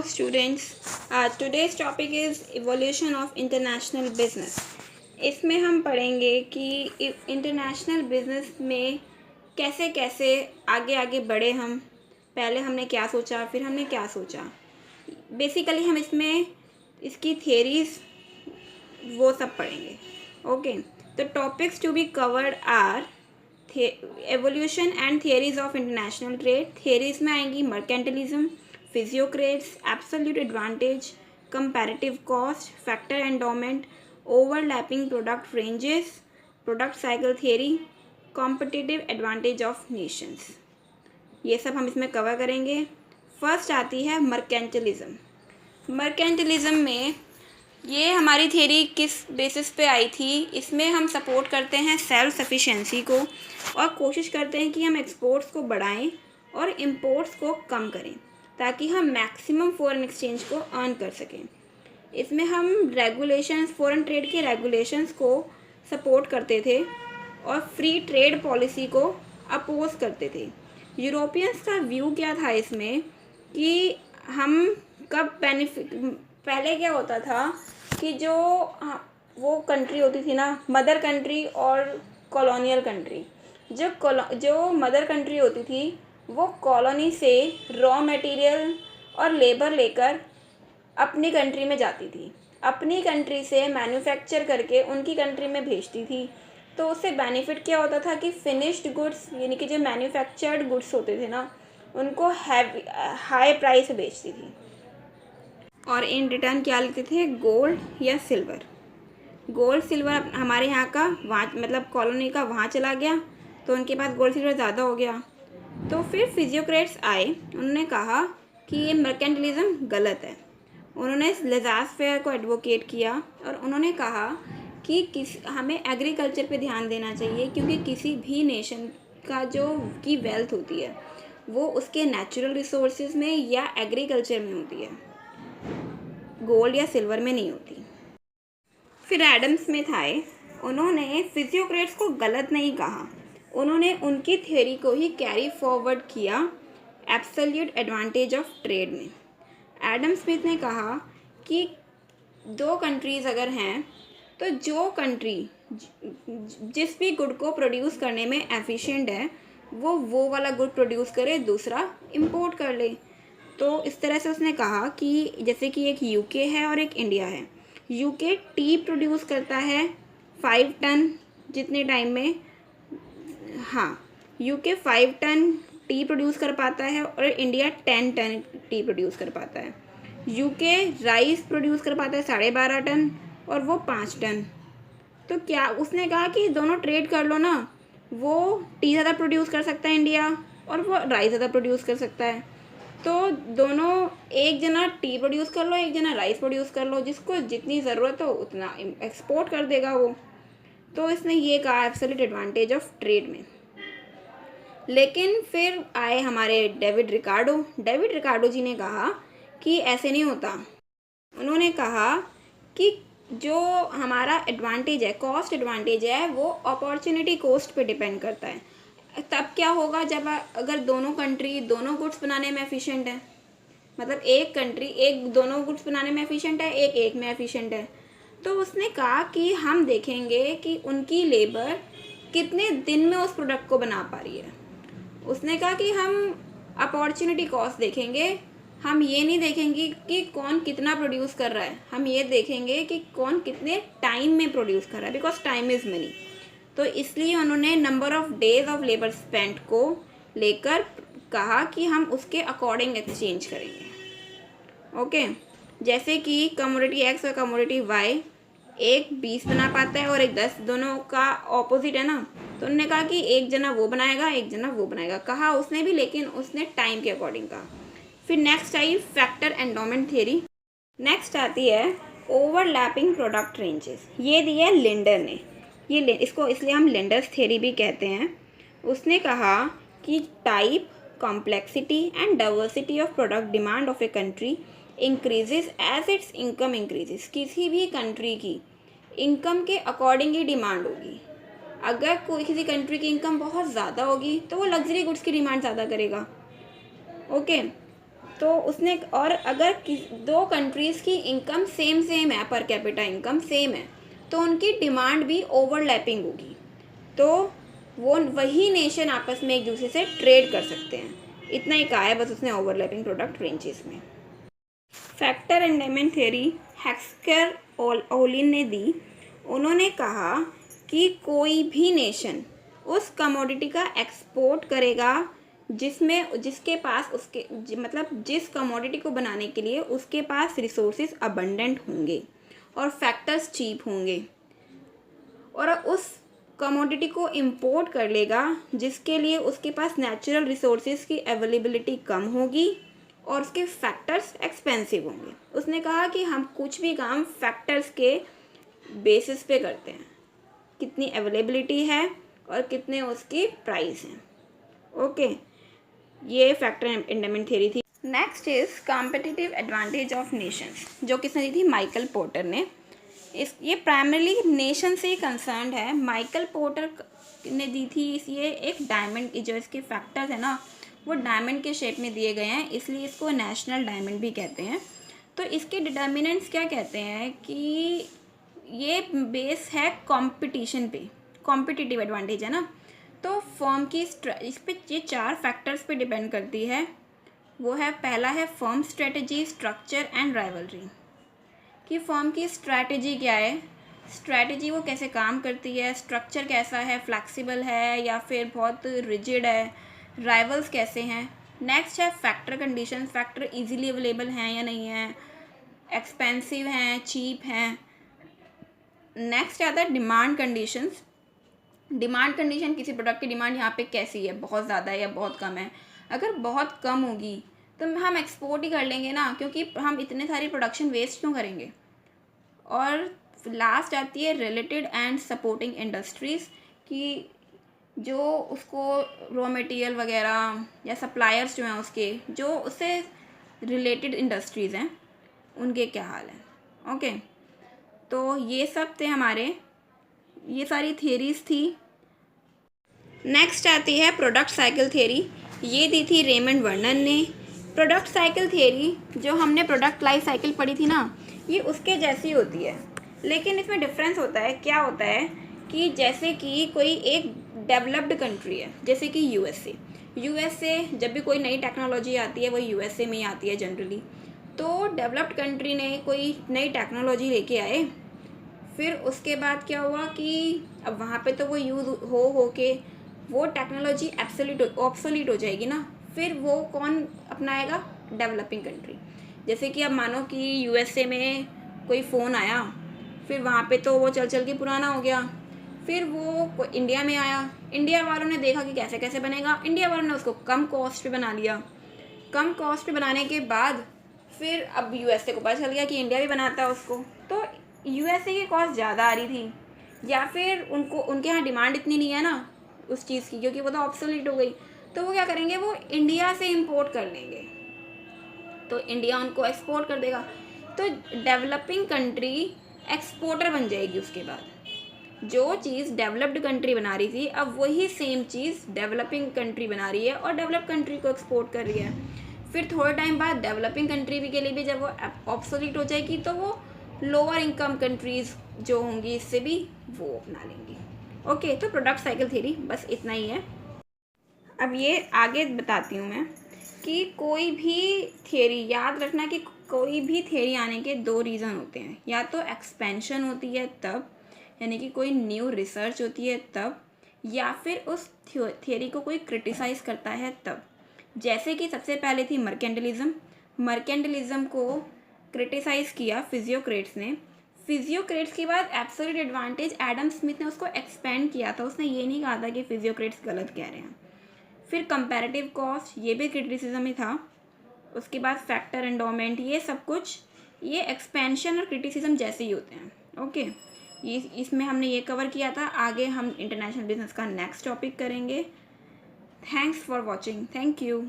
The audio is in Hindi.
students. Today's topic is evolution of international business. इसमें हम पढ़ेंगे कि इंटरनेशनल बिजनेस में कैसे कैसे आगे आगे बढ़े हम। पहले हमने क्या सोचा, फिर हमने क्या सोचा। बेसिकली हम इसमें इसकी थियरीज वो सब पढ़ेंगे। ओके, तो topics to be covered are evolution and theories of international trade. Theories में आएंगी mercantilism, physiocrats, absolute advantage, comparative cost, factor endowment, overlapping product ranges, product cycle theory, competitive advantage of nations. ये सब हम इसमें कवर करेंगे। फर्स्ट आती है मर्केंटलिज्म। मर्केंटलिज्म में ये हमारी थियरी किस बेसिस पे आई थी? इसमें हम सपोर्ट करते हैं सेल्फ सफिशिएंसी को और कोशिश करते हैं कि हम एक्सपोर्ट्स को बढ़ाएं और इंपोर्ट्स को कम करें ताकि हम मैक्सिमम फॉरेन एक्सचेंज को अर्न कर सकें। इसमें हम रेगुलेशंस, फॉरेन ट्रेड के रेगुलेशंस को सपोर्ट करते थे और फ्री ट्रेड पॉलिसी को अपोज करते थे। यूरोपियंस का व्यू क्या था इसमें कि हम कब बेनिफिट, पहले क्या होता था कि जो वो कंट्री होती थी ना, मदर कंट्री और कॉलोनियल कंट्री, जो मदर कंट्री होती थी वो कॉलोनी से रॉ मटेरियल और लेबर लेकर अपनी कंट्री में जाती थी, अपनी कंट्री से मैन्युफैक्चर करके उनकी कंट्री में भेजती थी। तो उससे बेनिफिट क्या होता था कि फिनिश्ड गुड्स यानी कि जो मैन्युफैक्चर्ड गुड्स होते थे ना, उनको हाई प्राइस पे बेचती थी और इन रिटर्न क्या लेते थे? गोल्ड या सिल्वर। गोल्ड सिल्वर हमारे यहाँ का वहाँ मतलब कॉलोनी का वहाँ चला गया, तो उनके पास गोल्ड सिल्वर ज़्यादा हो गया। तो फिर फिजियोक्रेट्स आए, उन्होंने कहा कि ये मर्केंटलिज्म गलत है। उन्होंने लेज़ार फेयर को एडवोकेट किया और उन्होंने कहा कि हमें एग्रीकल्चर पे ध्यान देना चाहिए, क्योंकि किसी भी नेशन का जो की वेल्थ होती है वो उसके नेचुरल रिसोर्सेज में या एग्रीकल्चर में होती है, गोल्ड या सिल्वर में नहीं होती। फिर एडम स्मिथ आए, उन्होंने फिजियोक्रेट्स को गलत नहीं कहा, उन्होंने उनकी थ्योरी को ही कैरी फॉरवर्ड किया एब्सोल्यूट एडवांटेज ऑफ ट्रेड में। एडम स्मिथ ने कहा कि दो कंट्रीज़ अगर हैं तो जो कंट्री जिस भी गुड को प्रोड्यूस करने में एफिशिएंट है वो वाला गुड प्रोड्यूस करे, दूसरा इंपोर्ट कर ले। तो इस तरह से उसने कहा कि जैसे कि एक यूके है और एक इंडिया है। यूके टी प्रोड्यूस करता है 5 टन जितने टाइम में, हाँ, यूके 5 टन टी प्रोड्यूस कर पाता है और इंडिया 10 टन टी प्रोड्यूस कर पाता है। यूके राइस प्रोड्यूस कर पाता है 12.5 टन और वो 5 टन। तो क्या उसने कहा कि दोनों ट्रेड कर लो ना, वो टी ज़्यादा प्रोड्यूस कर सकता है इंडिया और वो राइस ज़्यादा प्रोड्यूस कर सकता है। तो दोनों, एक जना टी प्रोड्यूस कर लो, एक जना राइस प्रोड्यूस कर लो, जिसको जितनी ज़रूरत हो उतना एक्सपोर्ट कर देगा वो। तो इसने ये कहा एब्सोल्यूट एडवांटेज ऑफ ट्रेड में। लेकिन फिर आए हमारे डेविड रिकार्डो जी ने कहा कि ऐसे नहीं होता। उन्होंने कहा कि जो हमारा एडवांटेज है, कॉस्ट एडवांटेज है, वो अपॉर्चुनिटी कॉस्ट पे डिपेंड करता है। तब क्या होगा जब अगर दोनों कंट्री दोनों गुड्स बनाने में एफिशिएंट है, मतलब एक कंट्री दोनों गुड्स बनाने में एफिशिएंट है, एक में एफिशिएंट है। तो उसने कहा कि हम देखेंगे कि उनकी लेबर कितने दिन में उस प्रोडक्ट को बना पा रही है। उसने कहा कि हम अपॉर्चुनिटी कॉस्ट देखेंगे, हम ये नहीं देखेंगे कि कौन कितना प्रोड्यूस कर रहा है, हम ये देखेंगे कि कौन कितने टाइम में प्रोड्यूस कर रहा है, बिकॉज टाइम इज़ मनी। तो इसलिए उन्होंने number of days of labour spent को लेकर कहा कि हम उसके अकॉर्डिंग एक्सचेंज करेंगे। ओके, जैसे कि कमोडिटी एक्स और कमोडिटी वाई, एक 20 बना पाता है और एक 10, दोनों का ऑपोजिट है ना। तो उन्होंने कहा कि एक जना वो बनाएगा, एक जना वो बनाएगा, कहा उसने भी, लेकिन उसने टाइम के अकॉर्डिंग कहा। फिर next I factor endowment theory. Next आती है ओवरलैपिंग प्रोडक्ट रेंजेस। ये दिया है लिंडर ने, इसको इसलिए हम लिंडर्स थियरी भी कहते हैं। उसने कहा कि type, complexity and diversity of product demand of a country increases as its income increases. किसी भी कंट्री की इनकम के अकॉर्डिंग ही डिमांड होगी। अगर कोई किसी कंट्री की इनकम बहुत ज़्यादा होगी तो वो लग्जरी गुड्स की डिमांड ज़्यादा करेगा। ओके, तो उसने, और अगर दो कंट्रीज़ की इनकम सेम है, पर कैपिटा इनकम सेम है, तो उनकी डिमांड भी ओवरलैपिंग होगी, तो वो वही नेशन आपस में एक दूसरे से ट्रेड कर सकते हैं। इतना ही कहा है बस उसने ओवरलैपिंग प्रोडक्ट रेंजेस में। फैक्टर एंडोमेंट थ्योरी हेक्सकर ओलिन ने दी। उन्होंने कहा कि कोई भी नेशन उस कमोडिटी का एक्सपोर्ट करेगा जिसके पास मतलब जिस कमोडिटी को बनाने के लिए उसके पास रिसोर्सेज अबंडेंट होंगे और फैक्टर्स चीप होंगे, और उस कमोडिटी को इंपोर्ट कर लेगा जिसके लिए उसके पास नेचुरल रिसोर्सेज की अवेलेबिलिटी कम होगी और उसके फैक्टर्स एक्सपेंसिव होंगे। उसने कहा कि हम कुछ भी काम फैक्टर्स के बेसिस पे करते हैं, कितनी अवेलेबिलिटी है और कितने उसकी प्राइस हैं। ओके, ये फैक्टर एंडोमेंट थ्योरी थी। Next is competitive advantage of Nations, जो किसने दी थी? माइकल पोर्टर ने। ये प्राइमरीली नेशन से कंसर्न्ड है। माइकल पोर्टर ने दी थी। ये एक डायमंड, जो इसके फैक्टर्स है ना वो डायमंड के शेप में दिए गए हैं, इसलिए इसको नेशनल डायमंड भी कहते हैं। तो इसके डिटर्मिनेंट्स क्या कहते हैं कि ये बेस है कंपटीशन पे, कॉम्पिटिटिव एडवांटेज है ना, तो फर्म की इस पे ये 4 फैक्टर्स पे डिपेंड करती है। वो है, पहला है firm strategy, structure and rivalry, कि फर्म की स्ट्रैटेजी क्या है, स्ट्रैटेजी वो कैसे काम करती है, स्ट्रक्चर कैसा है, फ्लैक्सिबल है या फिर बहुत रिजिड है, राइवल्स कैसे हैं। नेक्स्ट है factor condition, factor easily available हैं या नहीं है, एक्सपेंसिव हैं, चीप हैं। नेक्स्ट आता है डिमांड कंडीशंस। डिमांड कंडीशन, किसी प्रोडक्ट की डिमांड यहाँ पे कैसी है, बहुत ज़्यादा है या बहुत कम है। अगर बहुत कम होगी तो हम एक्सपोर्ट ही कर लेंगे ना, क्योंकि हम इतने सारी प्रोडक्शन वेस्ट क्यों करेंगे। और लास्ट आती है रिलेटेड एंड सपोर्टिंग इंडस्ट्रीज़, कि जो उसको रॉ मटेरियल वगैरह या सप्लायर्स जो हैं उसके, जो उससे रिलेटेड इंडस्ट्रीज़ हैं, उनके क्या हाल है। ओके, तो ये सब थे हमारे, ये सारी थियरीज़ थी। नेक्स्ट आती है प्रोडक्ट साइकिल थियरी। ये दी थी रेमंड वर्नन ने। प्रोडक्ट साइकिल थियरी, जो हमने प्रोडक्ट लाइफ साइकिल पढ़ी थी ना, ये उसके जैसी होती है, लेकिन इसमें डिफरेंस होता है। क्या होता है कि जैसे कि कोई एक डेवलप्ड कंट्री है, जैसे कि यूएसए जब भी कोई नई टेक्नोलॉजी आती है वो यूएसए में ही आती है जनरली। तो डेवलप्ड कंट्री ने कोई नई टेक्नोलॉजी लेके आए, फिर उसके बाद क्या हुआ कि अब वहाँ पे तो वो यूज़ हो के वो टेक्नोलॉजी ऑब्सोलीट हो जाएगी ना, फिर वो कौन अपनाएगा? Developing country. जैसे कि अब मानो कि यूएसए में कोई फ़ोन आया, फिर वहाँ पे तो वो चल के पुराना हो गया, फिर वो इंडिया में आया, इंडिया वालों ने देखा कि कैसे कैसे बनेगा, इंडिया वालों ने उसको कम कॉस्ट पे बना लिया। कम कॉस्ट पे बनाने के बाद फिर अब यूएसए को पता चल गया कि इंडिया भी बनाता है उसको, तो यूएसए की कॉस्ट ज़्यादा आ रही थी, या फिर उनके यहाँ डिमांड इतनी नहीं है ना उस चीज़ की, क्योंकि वो तो ऑब्सोलीट हो गई। तो वो क्या करेंगे, वो इंडिया से इंपोर्ट कर लेंगे, तो इंडिया उनको एक्सपोर्ट कर देगा। तो डेवलपिंग कंट्री एक्सपोर्टर बन जाएगी। उसके बाद जो चीज़ डेवलप्ड कंट्री बना रही थी, अब वही सेम चीज़ डेवलपिंग कंट्री बना रही है और डेवलप कंट्री को एक्सपोर्ट कर रही है। फिर थोड़े टाइम बाद डेवलपिंग कंट्री भी के लिए भी जब वो ऑब्सोलीट हो जाएगी, तो वो लोअर इनकम कंट्रीज़ जो होंगी इससे भी वो अपना लेंगी। ओके, तो प्रोडक्ट साइकिल थ्योरी बस इतना ही है। अब ये आगे बताती हूँ मैं कि कोई भी थियरी, याद रखना कि कोई भी थियरी आने के 2 रीज़न होते हैं, या तो एक्सपेंशन होती है तब, यानी कि कोई न्यू रिसर्च होती है तब, या फिर उस थियरी को कोई क्रिटिसाइज़ करता है तब। जैसे कि सबसे पहले थी मर्केंटलिज्म को क्रिटिसाइज़ किया फिजियोक्रेट्स ने। फिजियोक्रेट्स के बाद एब्सोल्यूट एडवांटेज एडम स्मिथ ने उसको एक्सपेंड किया था, उसने ये नहीं कहा था कि फिजियोक्रेट्स गलत कह रहे हैं। फिर कंपैरेटिव कॉस्ट, ये भी क्रिटिसिज्म ही था। उसके बाद फैक्टर एंडोमेंट, ये सब कुछ ये एक्सपेंशन और क्रिटिसिज्म जैसे ही होते हैं। ओके, ये इसमें हमने ये कवर किया था। आगे हम इंटरनेशनल बिजनेस का नेक्स्ट टॉपिक करेंगे। Thanks for watching, thank you.